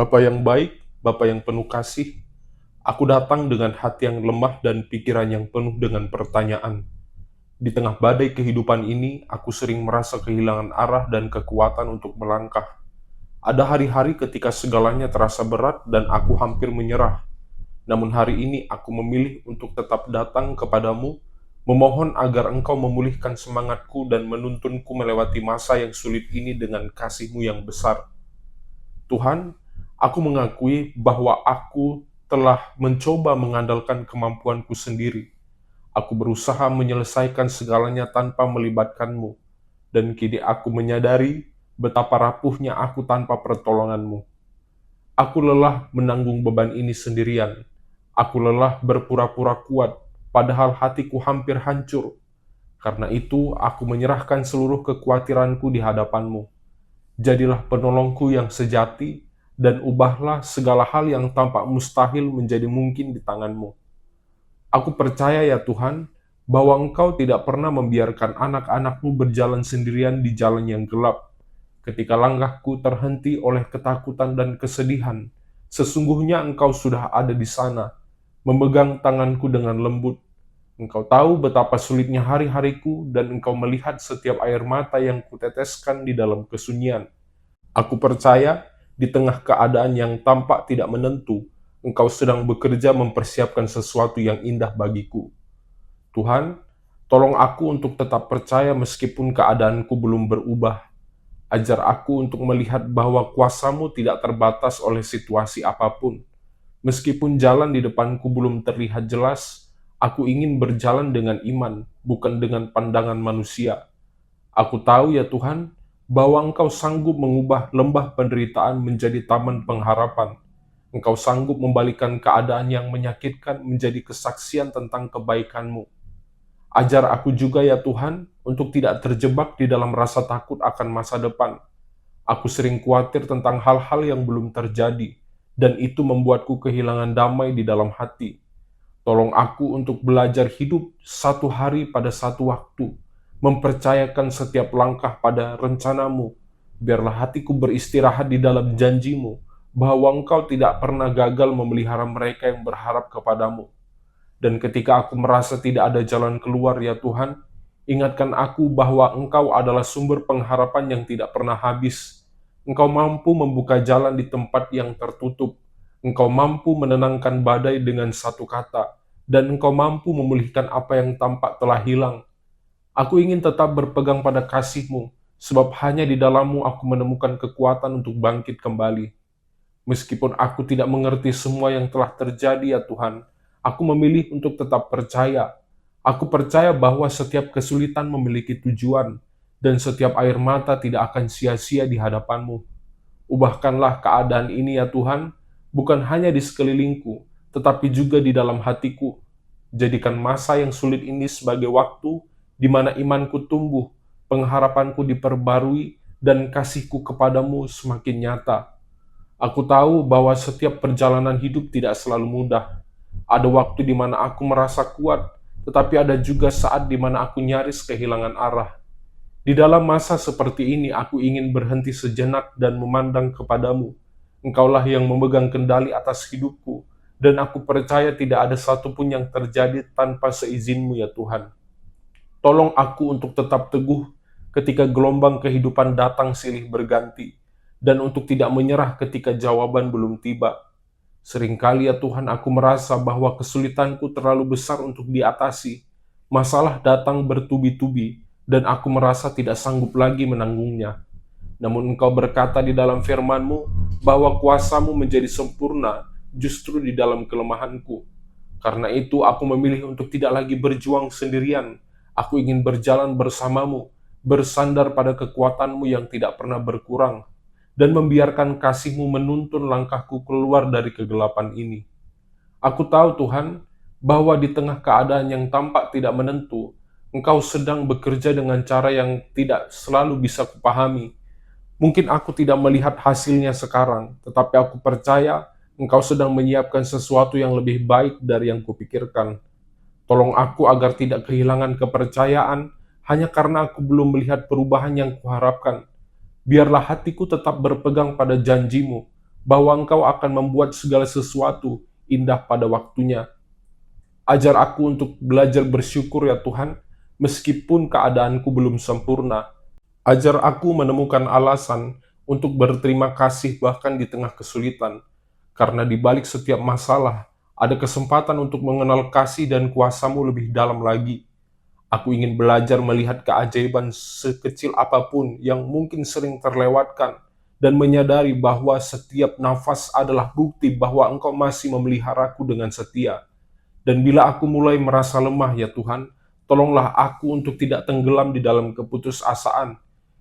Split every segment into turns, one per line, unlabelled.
Bapa yang baik, Bapa yang penuh kasih, aku datang dengan hati yang lemah dan pikiran yang penuh dengan pertanyaan. Di tengah badai kehidupan ini, aku sering merasa kehilangan arah dan kekuatan untuk melangkah. Ada hari-hari ketika segalanya terasa berat dan aku hampir menyerah. Namun hari ini aku memilih untuk tetap datang kepadamu, memohon agar Engkau memulihkan semangatku dan menuntunku melewati masa yang sulit ini dengan kasih-Mu yang besar. Tuhan, aku mengakui bahwa aku telah mencoba mengandalkan kemampuanku sendiri. Aku berusaha menyelesaikan segalanya tanpa melibatkan-Mu, dan kini aku menyadari betapa rapuhnya aku tanpa pertolongan-Mu. Aku lelah menanggung beban ini sendirian. Aku lelah berpura-pura kuat, padahal hatiku hampir hancur. Karena itu, aku menyerahkan seluruh kekhawatiranku di hadapan-Mu. Jadilah penolongku yang sejati, dan ubahlah segala hal yang tampak mustahil menjadi mungkin di tangan-Mu. Aku percaya ya Tuhan, bahwa Engkau tidak pernah membiarkan anak-anak-Mu berjalan sendirian di jalan yang gelap. Ketika langkahku terhenti oleh ketakutan dan kesedihan, sesungguhnya Engkau sudah ada di sana, memegang tanganku dengan lembut. Engkau tahu betapa sulitnya hari-hariku dan Engkau melihat setiap air mata yang kuteteskan di dalam kesunyian. Aku percaya di tengah keadaan yang tampak tidak menentu, Engkau sedang bekerja mempersiapkan sesuatu yang indah bagiku. Tuhan, tolong aku untuk tetap percaya meskipun keadaanku belum berubah. Ajar aku untuk melihat bahwa kuasa-Mu tidak terbatas oleh situasi apapun. Meskipun jalan di depanku belum terlihat jelas, aku ingin berjalan dengan iman, bukan dengan pandangan manusia. Aku tahu ya Tuhan, bahwa Engkau sanggup mengubah lembah penderitaan menjadi taman pengharapan. Engkau sanggup membalikan keadaan yang menyakitkan menjadi kesaksian tentang kebaikan-Mu. Ajar aku juga ya Tuhan, untuk tidak terjebak di dalam rasa takut akan masa depan. Aku sering khawatir tentang hal-hal yang belum terjadi, dan itu membuatku kehilangan damai di dalam hati. Tolong aku untuk belajar hidup satu hari pada satu waktu, mempercayakan setiap langkah pada rencana-Mu. Biarlah hatiku beristirahat di dalam janji-Mu, bahwa Engkau tidak pernah gagal memelihara mereka yang berharap kepadamu. Dan ketika aku merasa tidak ada jalan keluar ya Tuhan, ingatkan aku bahwa Engkau adalah sumber pengharapan yang tidak pernah habis. Engkau mampu membuka jalan di tempat yang tertutup. Engkau mampu menenangkan badai dengan satu kata, dan Engkau mampu memulihkan apa yang tampak telah hilang. Aku ingin tetap berpegang pada kasih-Mu, sebab hanya di dalam-Mu aku menemukan kekuatan untuk bangkit kembali. Meskipun aku tidak mengerti semua yang telah terjadi ya Tuhan, aku memilih untuk tetap percaya. Aku percaya bahwa setiap kesulitan memiliki tujuan, dan setiap air mata tidak akan sia-sia di hadapan-Mu. Ubahkanlah keadaan ini ya Tuhan, bukan hanya di sekelilingku, tetapi juga di dalam hatiku. Jadikan masa yang sulit ini sebagai waktu di mana imanku tumbuh, pengharapanku diperbarui, dan kasihku kepadamu semakin nyata. Aku tahu bahwa setiap perjalanan hidup tidak selalu mudah. Ada waktu di mana aku merasa kuat, tetapi ada juga saat di mana aku nyaris kehilangan arah. Di dalam masa seperti ini, aku ingin berhenti sejenak dan memandang kepadamu. Engkaulah yang memegang kendali atas hidupku, dan aku percaya tidak ada satupun yang terjadi tanpa seizinmu ya Tuhan. Tolong aku untuk tetap teguh ketika gelombang kehidupan datang silih berganti, dan untuk tidak menyerah ketika jawaban belum tiba. Seringkali ya Tuhan, aku merasa bahwa kesulitanku terlalu besar untuk diatasi. Masalah datang bertubi-tubi, dan aku merasa tidak sanggup lagi menanggungnya. Namun Engkau berkata di dalam firman-Mu, bahwa kuasa-Mu menjadi sempurna justru di dalam kelemahanku. Karena itu aku memilih untuk tidak lagi berjuang sendirian. Aku ingin berjalan bersama-Mu, bersandar pada kekuatan-Mu yang tidak pernah berkurang, dan membiarkan kasih-Mu menuntun langkahku keluar dari kegelapan ini. Aku tahu Tuhan, bahwa di tengah keadaan yang tampak tidak menentu, Engkau sedang bekerja dengan cara yang tidak selalu bisa kupahami. Mungkin aku tidak melihat hasilnya sekarang, tetapi aku percaya Engkau sedang menyiapkan sesuatu yang lebih baik dari yang kupikirkan. Tolong aku agar tidak kehilangan kepercayaan hanya karena aku belum melihat perubahan yang kuharapkan. Biarlah hatiku tetap berpegang pada janji-Mu, bahwa Engkau akan membuat segala sesuatu indah pada waktunya. Ajar aku untuk belajar bersyukur ya Tuhan, meskipun keadaanku belum sempurna. Ajar aku menemukan alasan untuk berterima kasih bahkan di tengah kesulitan, karena di balik setiap masalah ada kesempatan untuk mengenal kasih dan kuasa-Mu lebih dalam lagi. Aku ingin belajar melihat keajaiban sekecil apapun yang mungkin sering terlewatkan dan menyadari bahwa setiap nafas adalah bukti bahwa Engkau masih memeliharaku dengan setia. Dan bila aku mulai merasa lemah ya Tuhan, tolonglah aku untuk tidak tenggelam di dalam keputusasaan.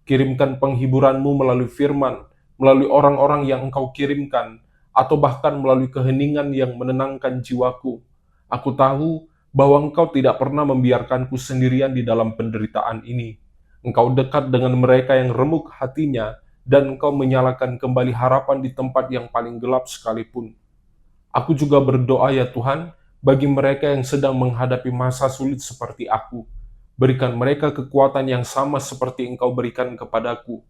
Kirimkan penghiburan-Mu melalui firman, melalui orang-orang yang Engkau kirimkan, atau bahkan melalui keheningan yang menenangkan jiwaku. Aku tahu bahwa Engkau tidak pernah membiarkanku sendirian di dalam penderitaan ini. Engkau dekat dengan mereka yang remuk hatinya, dan Engkau menyalakan kembali harapan di tempat yang paling gelap sekalipun. Aku juga berdoa ya Tuhan, bagi mereka yang sedang menghadapi masa sulit seperti aku. Berikan mereka kekuatan yang sama seperti Engkau berikan kepadaku.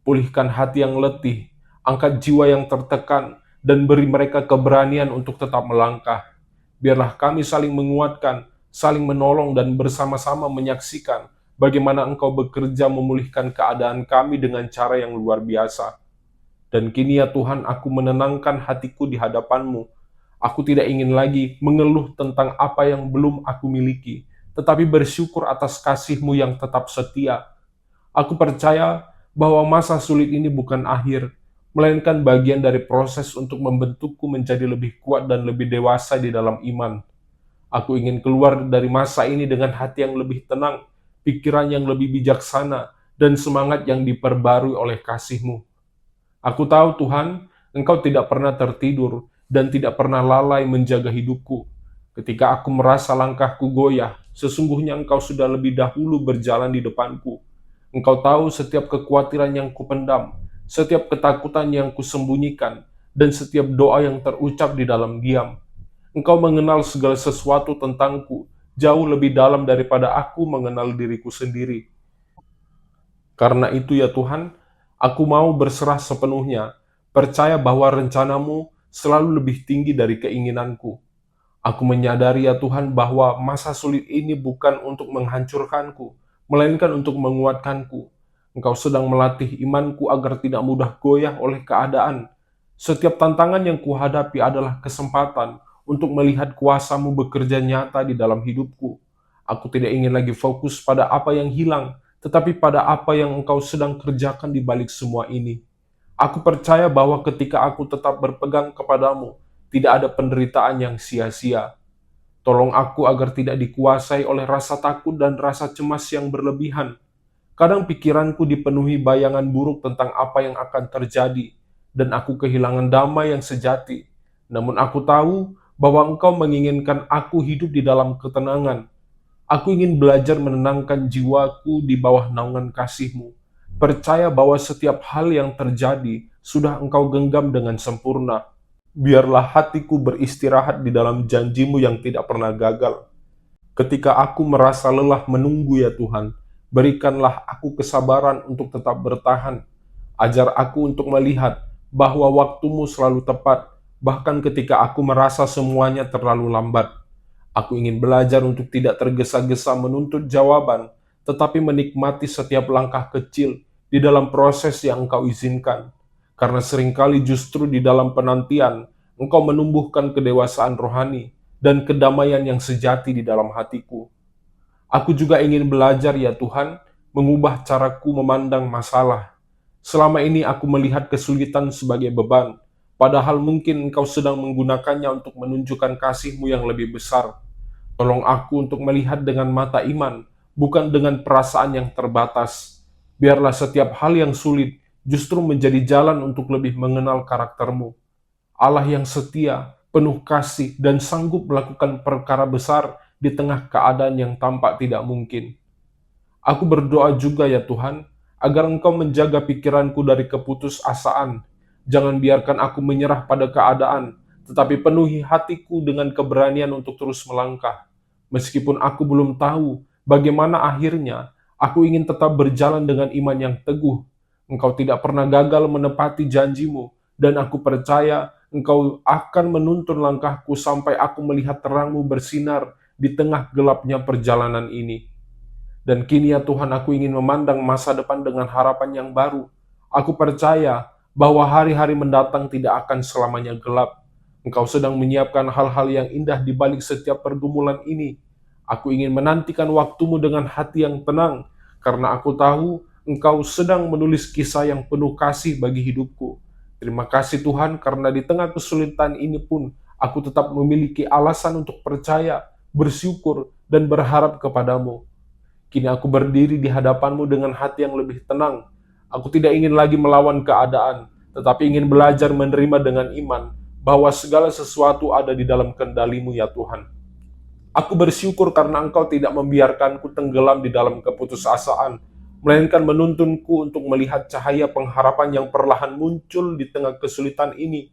Pulihkan hati yang letih, angkat jiwa yang tertekan, dan beri mereka keberanian untuk tetap melangkah. Biarlah kami saling menguatkan, saling menolong, dan bersama-sama menyaksikan bagaimana Engkau bekerja memulihkan keadaan kami dengan cara yang luar biasa. Dan kini ya Tuhan, aku menenangkan hatiku di hadapan-Mu. Aku tidak ingin lagi mengeluh tentang apa yang belum aku miliki, tetapi bersyukur atas kasih-Mu yang tetap setia. Aku percaya bahwa masa sulit ini bukan akhir, melainkan bagian dari proses untuk membentukku menjadi lebih kuat dan lebih dewasa di dalam iman. Aku ingin keluar dari masa ini dengan hati yang lebih tenang, pikiran yang lebih bijaksana, dan semangat yang diperbarui oleh kasih-Mu. Aku tahu Tuhan, Engkau tidak pernah tertidur dan tidak pernah lalai menjaga hidupku. Ketika aku merasa langkahku goyah, sesungguhnya Engkau sudah lebih dahulu berjalan di depanku. Engkau tahu setiap kekhawatiran yang kupendam, setiap ketakutan yang kusembunyikan, dan setiap doa yang terucap di dalam diam. Engkau mengenal segala sesuatu tentangku, jauh lebih dalam daripada aku mengenal diriku sendiri. Karena itu ya Tuhan, aku mau berserah sepenuhnya, percaya bahwa rencana-Mu selalu lebih tinggi dari keinginanku. Aku menyadari ya Tuhan bahwa masa sulit ini bukan untuk menghancurkanku, melainkan untuk menguatkanku. Engkau sedang melatih imanku agar tidak mudah goyah oleh keadaan. Setiap tantangan yang kuhadapi adalah kesempatan untuk melihat kuasa-Mu bekerja nyata di dalam hidupku. Aku tidak ingin lagi fokus pada apa yang hilang, tetapi pada apa yang Engkau sedang kerjakan di balik semua ini. Aku percaya bahwa ketika aku tetap berpegang kepadamu, tidak ada penderitaan yang sia-sia. Tolong aku agar tidak dikuasai oleh rasa takut dan rasa cemas yang berlebihan. Kadang pikiranku dipenuhi bayangan buruk tentang apa yang akan terjadi, dan aku kehilangan damai yang sejati. Namun aku tahu bahwa Engkau menginginkan aku hidup di dalam ketenangan. Aku ingin belajar menenangkan jiwaku di bawah naungan kasih-Mu. Percaya bahwa setiap hal yang terjadi sudah Engkau genggam dengan sempurna. Biarlah hatiku beristirahat di dalam janji-Mu yang tidak pernah gagal. Ketika aku merasa lelah menunggu ya Tuhan, berikanlah aku kesabaran untuk tetap bertahan. Ajar aku untuk melihat bahwa waktu-Mu selalu tepat, bahkan ketika aku merasa semuanya terlalu lambat. Aku ingin belajar untuk tidak tergesa-gesa menuntut jawaban, tetapi menikmati setiap langkah kecil di dalam proses yang Engkau izinkan. Karena seringkali justru di dalam penantian, Engkau menumbuhkan kedewasaan rohani dan kedamaian yang sejati di dalam hatiku. Aku juga ingin belajar ya Tuhan, mengubah caraku memandang masalah. Selama ini aku melihat kesulitan sebagai beban, padahal mungkin Engkau sedang menggunakannya untuk menunjukkan kasih-Mu yang lebih besar. Tolong aku untuk melihat dengan mata iman, bukan dengan perasaan yang terbatas. Biarlah setiap hal yang sulit justru menjadi jalan untuk lebih mengenal karakter-Mu. Allah yang setia, penuh kasih, dan sanggup melakukan perkara besar di tengah keadaan yang tampak tidak mungkin. Aku berdoa juga ya Tuhan, agar Engkau menjaga pikiranku dari keputusasaan. Jangan biarkan aku menyerah pada keadaan, tetapi penuhi hatiku dengan keberanian untuk terus melangkah. Meskipun aku belum tahu bagaimana akhirnya, aku ingin tetap berjalan dengan iman yang teguh. Engkau tidak pernah gagal menepati janji-Mu, dan aku percaya Engkau akan menuntun langkahku sampai aku melihat terang-Mu bersinar di tengah gelapnya perjalanan ini. Dan kini ya Tuhan, aku ingin memandang masa depan dengan harapan yang baru. Aku percaya bahwa hari-hari mendatang tidak akan selamanya gelap. Engkau sedang menyiapkan hal-hal yang indah di balik setiap pergumulan ini. Aku ingin menantikan waktumu dengan hati yang tenang, karena aku tahu Engkau sedang menulis kisah yang penuh kasih bagi hidupku. Terima kasih Tuhan, karena di tengah kesulitan ini pun, aku tetap memiliki alasan untuk percaya, bersyukur, dan berharap kepadamu. Kini aku berdiri di hadapanmu dengan hati yang lebih tenang. Aku tidak ingin lagi melawan keadaan, tetapi ingin belajar menerima dengan iman bahwa segala sesuatu ada di dalam kendalimu ya Tuhan. Aku bersyukur karena Engkau tidak membiarkanku tenggelam di dalam keputusasaan, melainkan menuntunku untuk melihat cahaya pengharapan yang perlahan muncul di tengah kesulitan ini.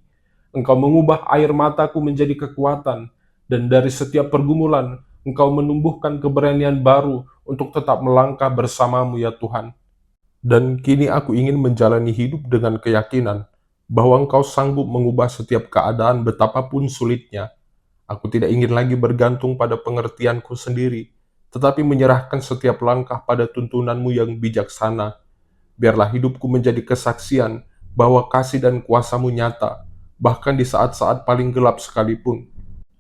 Engkau mengubah air mataku menjadi kekuatan, dan dari setiap pergumulan, Engkau menumbuhkan keberanian baru untuk tetap melangkah bersamamu ya Tuhan. Dan kini aku ingin menjalani hidup dengan keyakinan bahwa Engkau sanggup mengubah setiap keadaan betapapun sulitnya. Aku tidak ingin lagi bergantung pada pengertianku sendiri, tetapi menyerahkan setiap langkah pada tuntunanmu yang bijaksana. Biarlah hidupku menjadi kesaksian bahwa kasih dan kuasa-Mu nyata, bahkan di saat-saat paling gelap sekalipun.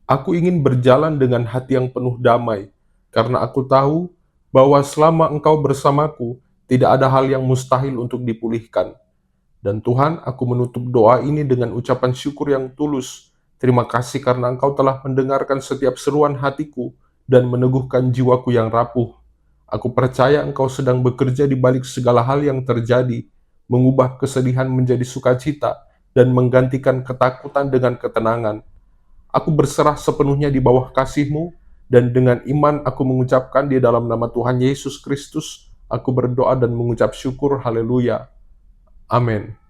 Aku ingin berjalan dengan hati yang penuh damai, karena aku tahu bahwa selama Engkau bersamaku, tidak ada hal yang mustahil untuk dipulihkan. Dan Tuhan, aku menutup doa ini dengan ucapan syukur yang tulus. Terima kasih karena Engkau telah mendengarkan setiap seruan hatiku dan meneguhkan jiwaku yang rapuh. Aku percaya Engkau sedang bekerja di balik segala hal yang terjadi, mengubah kesedihan menjadi sukacita, dan menggantikan ketakutan dengan ketenangan. Aku berserah sepenuhnya di bawah kasih-Mu, dan dengan iman aku mengucapkan di dalam nama Tuhan Yesus Kristus, aku berdoa dan mengucap syukur, haleluya. Amin.